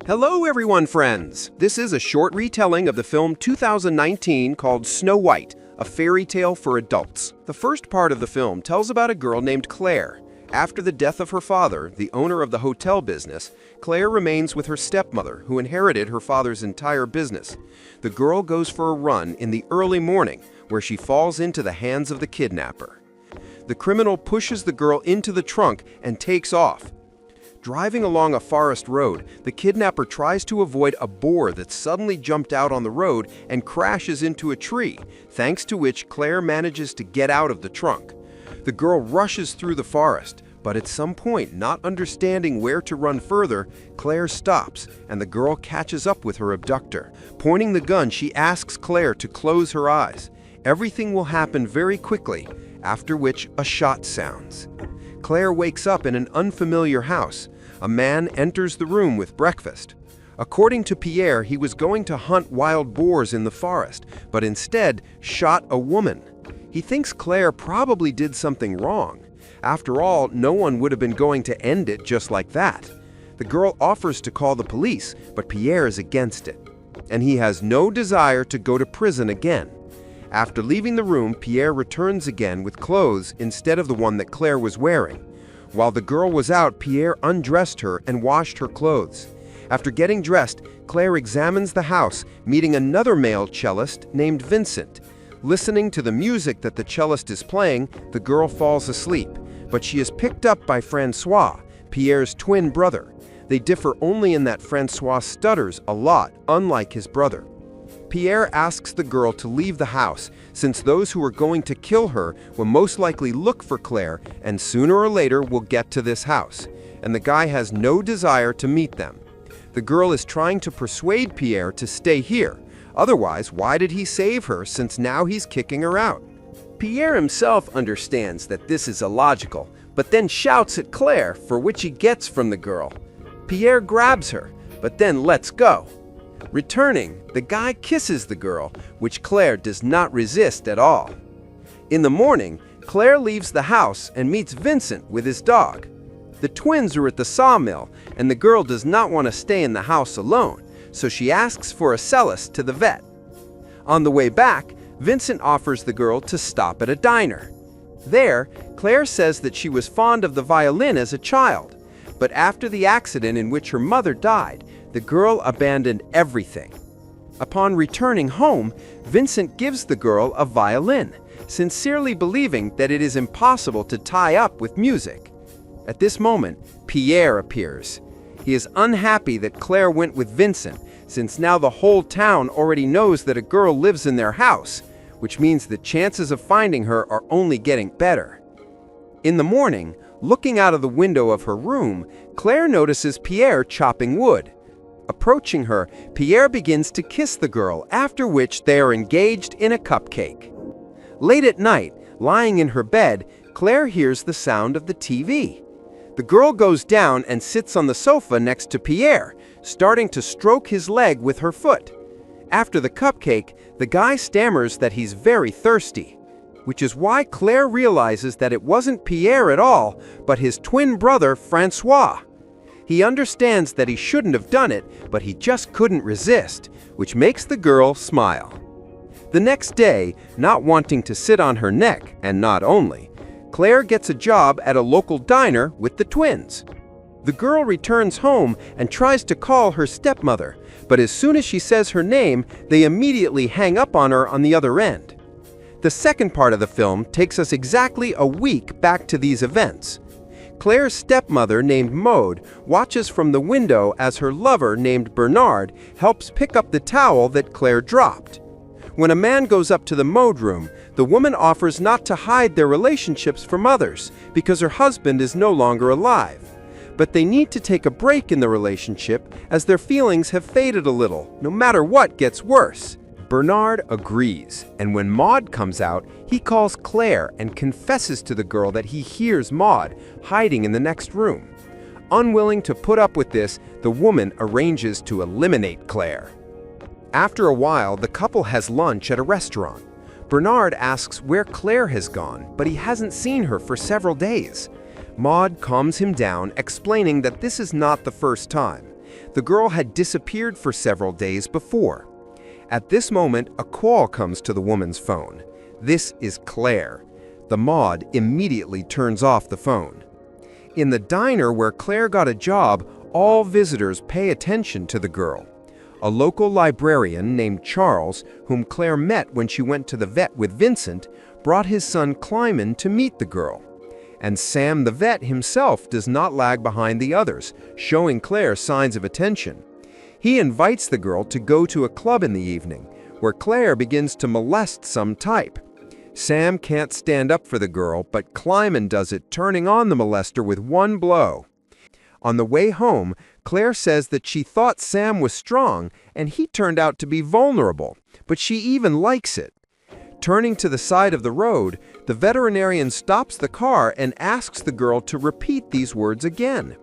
Hello everyone, friends! This is a short retelling of the film 2019 called Snow White, a fairy tale for adults. The first part of the film tells about a girl named Claire. After the death of her father, the owner of the hotel business, Claire remains with her stepmother, who inherited her father's entire business. The girl goes for a run in the early morning, where she falls into the hands of the kidnapper. The criminal pushes the girl into the trunk and takes off. Driving along a forest road, the kidnapper tries to avoid a boar that suddenly jumped out on the road and crashes into a tree, thanks to which Claire manages to get out of the trunk. The girl rushes through the forest, but at some point, not understanding where to run further, Claire stops, and the girl catches up with her abductor. Pointing the gun, she asks Claire to close her eyes. Everything will happen very quickly, after which a shot sounds. Claire wakes up in an unfamiliar house. A man enters the room with breakfast. According to Pierre, he was going to hunt wild boars in the forest, but instead shot a woman. He thinks Claire probably did something wrong. After all, no one would have been going to end it just like that. The girl offers to call the police, but Pierre is against it. And he has no desire to go to prison again. After leaving the room, Pierre returns again with clothes instead of the one that Claire was wearing. While the girl was out, Pierre undressed her and washed her clothes. After getting dressed, Claire examines the house, meeting another male cellist named Vincent. Listening to the music that the cellist is playing, the girl falls asleep, but she is picked up by Francois, Pierre's twin brother. They differ only in that Francois stutters a lot, unlike his brother. Pierre asks the girl to leave the house, since those who are going to kill her will most likely look for Claire and sooner or later will get to this house, and the guy has no desire to meet them. The girl is trying to persuade Pierre to stay here. Otherwise, why did he save her, since now he's kicking her out? Pierre himself understands that this is illogical, but then shouts at Claire, for which he gets from the girl. Pierre grabs her, but then lets go. Returning, the guy kisses the girl, which Claire does not resist at all. In the morning, Claire leaves the house and meets Vincent with his dog. The twins are at the sawmill, and the girl does not want to stay in the house alone, so she asks for a cellist to the vet. On the way back, Vincent offers the girl to stop at a diner. There, Claire says that she was fond of the violin as a child, but after the accident in which her mother died, the girl abandoned everything. Upon returning home, Vincent gives the girl a violin, sincerely believing that it is impossible to tie up with music. At this moment, Pierre appears. He is unhappy that Claire went with Vincent, since now the whole town already knows that a girl lives in their house, which means the chances of finding her are only getting better. In the morning, looking out of the window of her room, Claire notices Pierre chopping wood. Approaching her, Pierre begins to kiss the girl, after which they are engaged in a cupcake. Late at night, lying in her bed, Claire hears the sound of the TV. The girl goes down and sits on the sofa next to Pierre, starting to stroke his leg with her foot. After the cupcake, the guy stammers that he's very thirsty, which is why Claire realizes that it wasn't Pierre at all, but his twin brother, Francois. He understands that he shouldn't have done it, but he just couldn't resist, which makes the girl smile. The next day, not wanting to sit on her neck, and not only, Claire gets a job at a local diner with the twins. The girl returns home and tries to call her stepmother, but as soon as she says her name, they immediately hang up on her on the other end. The second part of the film takes us exactly a week back to these events. Claire's stepmother, named Maude, watches from the window as her lover, named Bernard, helps pick up the towel that Claire dropped. When a man goes up to the Maude room, the woman offers not to hide their relationships from others because her husband is no longer alive. But they need to take a break in the relationship as their feelings have faded a little, no matter what gets worse. Bernard agrees, and when Maude comes out, he calls Claire and confesses to the girl that he hears Maude hiding in the next room. Unwilling to put up with this, the woman arranges to eliminate Claire. After a while, the couple has lunch at a restaurant. Bernard asks where Claire has gone, but he hasn't seen her for several days. Maude calms him down, explaining that this is not the first time. The girl had disappeared for several days before. At this moment, a call comes to the woman's phone. This is Claire. The Maud immediately turns off the phone. In the diner where Claire got a job, all visitors pay attention to the girl. A local librarian named Charles, whom Claire met when she went to the vet with Vincent, brought his son Klyman to meet the girl. And Sam the vet himself does not lag behind the others, showing Claire signs of attention. He invites the girl to go to a club in the evening, where Claire begins to molest some type. Sam can't stand up for the girl, but Klyman does it, turning on the molester with one blow. On the way home, Claire says that she thought Sam was strong and he turned out to be vulnerable, but she even likes it. Turning to the side of the road, the veterinarian stops the car and asks the girl to repeat these words again.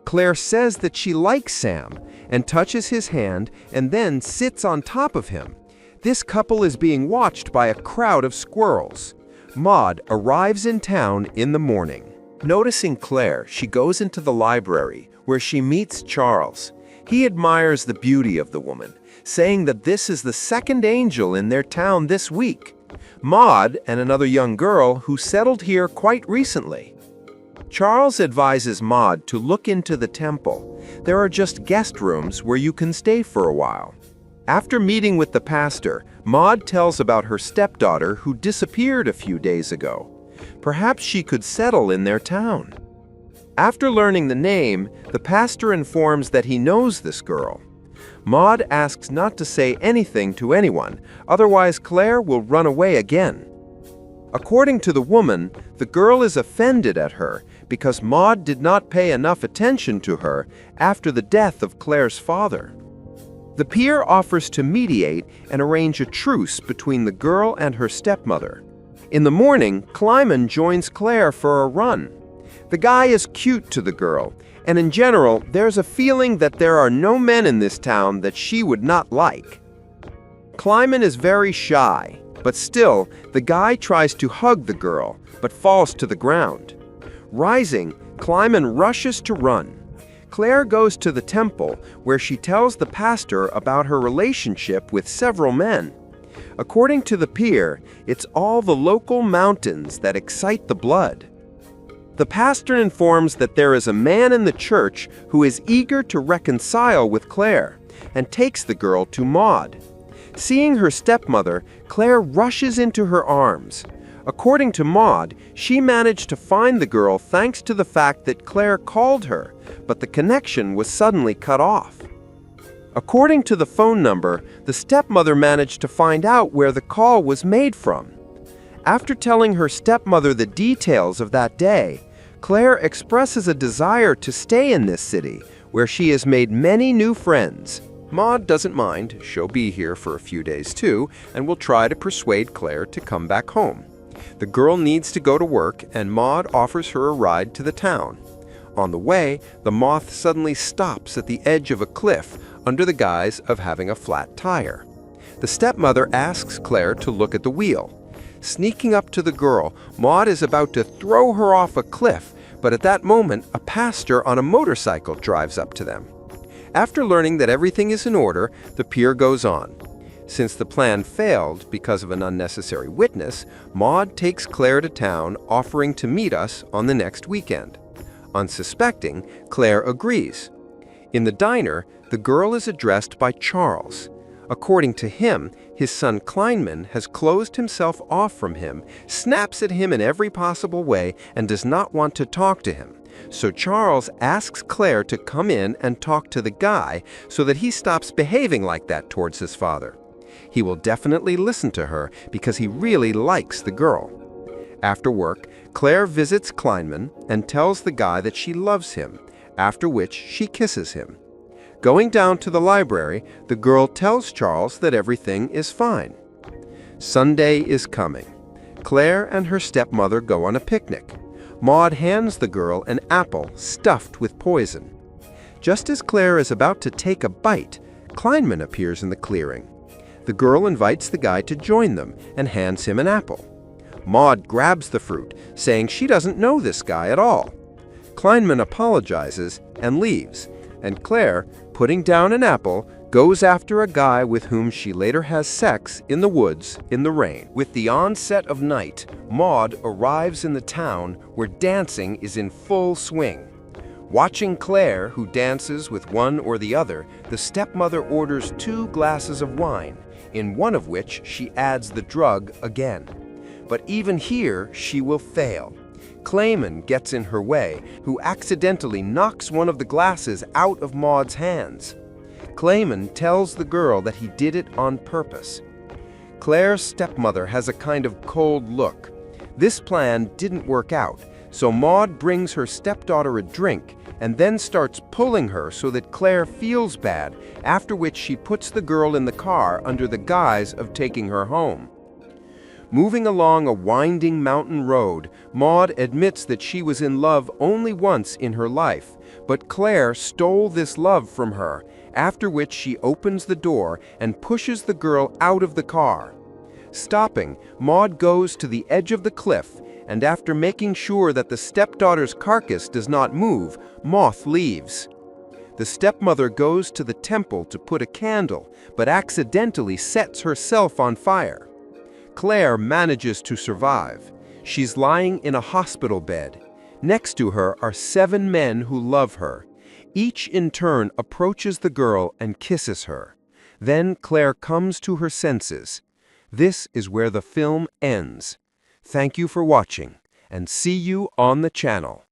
Claire says that she likes Sam and touches his hand and then sits on top of him. This couple is being watched by a crowd of squirrels. Maud arrives in town in the morning. Noticing Claire, she goes into the library, where she meets Charles. He admires the beauty of the woman, saying that this is the second angel in their town this week, Maud and another young girl who settled here quite recently. Charles advises Maud to look into the temple. There are just guest rooms where you can stay for a while. After meeting with the pastor, Maud tells about her stepdaughter who disappeared a few days ago. Perhaps she could settle in their town. After learning the name, the pastor informs that he knows this girl. Maud asks not to say anything to anyone, otherwise Claire will run away again. According to the woman, the girl is offended at her because Maud did not pay enough attention to her after the death of Claire's father. The peer offers to mediate and arrange a truce between the girl and her stepmother. In the morning, Klyman joins Claire for a run. The guy is cute to the girl, and in general, there's a feeling that there are no men in this town that she would not like. Klyman is very shy, but still, the guy tries to hug the girl, but falls to the ground. Rising, Klyman rushes to run. Claire goes to the temple, where she tells the pastor about her relationship with several men. According to the peer, it's all the local mountains that excite the blood. The pastor informs that there is a man in the church who is eager to reconcile with Claire and takes the girl to Maud. Seeing her stepmother, Claire rushes into her arms. According to Maud, she managed to find the girl thanks to the fact that Claire called her, but the connection was suddenly cut off. According to the phone number, the stepmother managed to find out where the call was made from. After telling her stepmother the details of that day, Claire expresses a desire to stay in this city, where she has made many new friends. Maud doesn't mind, she'll be here for a few days too, and will try to persuade Claire to come back home. The girl needs to go to work, and Maud offers her a ride to the town. On the way, the moth suddenly stops at the edge of a cliff under the guise of having a flat tire. The stepmother asks Claire to look at the wheel. Sneaking up to the girl, Maud is about to throw her off a cliff, but at that moment, a pastor on a motorcycle drives up to them. After learning that everything is in order, the peer goes on. Since the plan failed because of an unnecessary witness, Maud takes Claire to town, offering to meet us on the next weekend. Unsuspecting, Claire agrees. In the diner, the girl is addressed by Charles. According to him, his son Klyman has closed himself off from him, snaps at him in every possible way, and does not want to talk to him. So Charles asks Claire to come in and talk to the guy so that he stops behaving like that towards his father. He will definitely listen to her because he really likes the girl. After work, Claire visits Klyman and tells the guy that she loves him, after which she kisses him. Going down to the library, the girl tells Charles that everything is fine. Sunday is coming. Claire and her stepmother go on a picnic. Maud hands the girl an apple stuffed with poison. Just as Claire is about to take a bite, Klyman appears in the clearing. The girl invites the guy to join them and hands him an apple. Maud grabs the fruit, saying she doesn't know this guy at all. Klyman apologizes and leaves. and Claire, putting down an apple, goes after a guy with whom she later has sex in the woods in the rain. With the onset of night, Maud arrives in the town where dancing is in full swing. Watching Claire, who dances with one or the other, the stepmother orders 2 glasses of wine, in one of which she adds the drug again. But even here, she will fail. Clayman gets in her way, who accidentally knocks one of the glasses out of Maud's hands. Clayman tells the girl that he did it on purpose. Claire's stepmother has a kind of cold look. This plan didn't work out, so Maud brings her stepdaughter a drink and then starts pulling her so that Claire feels bad, after which she puts the girl in the car under the guise of taking her home. Moving along a winding mountain road, Maud admits that she was in love only once in her life, but Claire stole this love from her, after which she opens the door and pushes the girl out of the car. Stopping, Maud goes to the edge of the cliff, and after making sure that the stepdaughter's carcass does not move, Moth leaves. The stepmother goes to the temple to put a candle, but accidentally sets herself on fire. Claire manages to survive. She's lying in a hospital bed. Next to her are 7 men who love her. Each in turn approaches the girl and kisses her. Then Claire comes to her senses. This is where the film ends. Thank you for watching, and see you on the channel.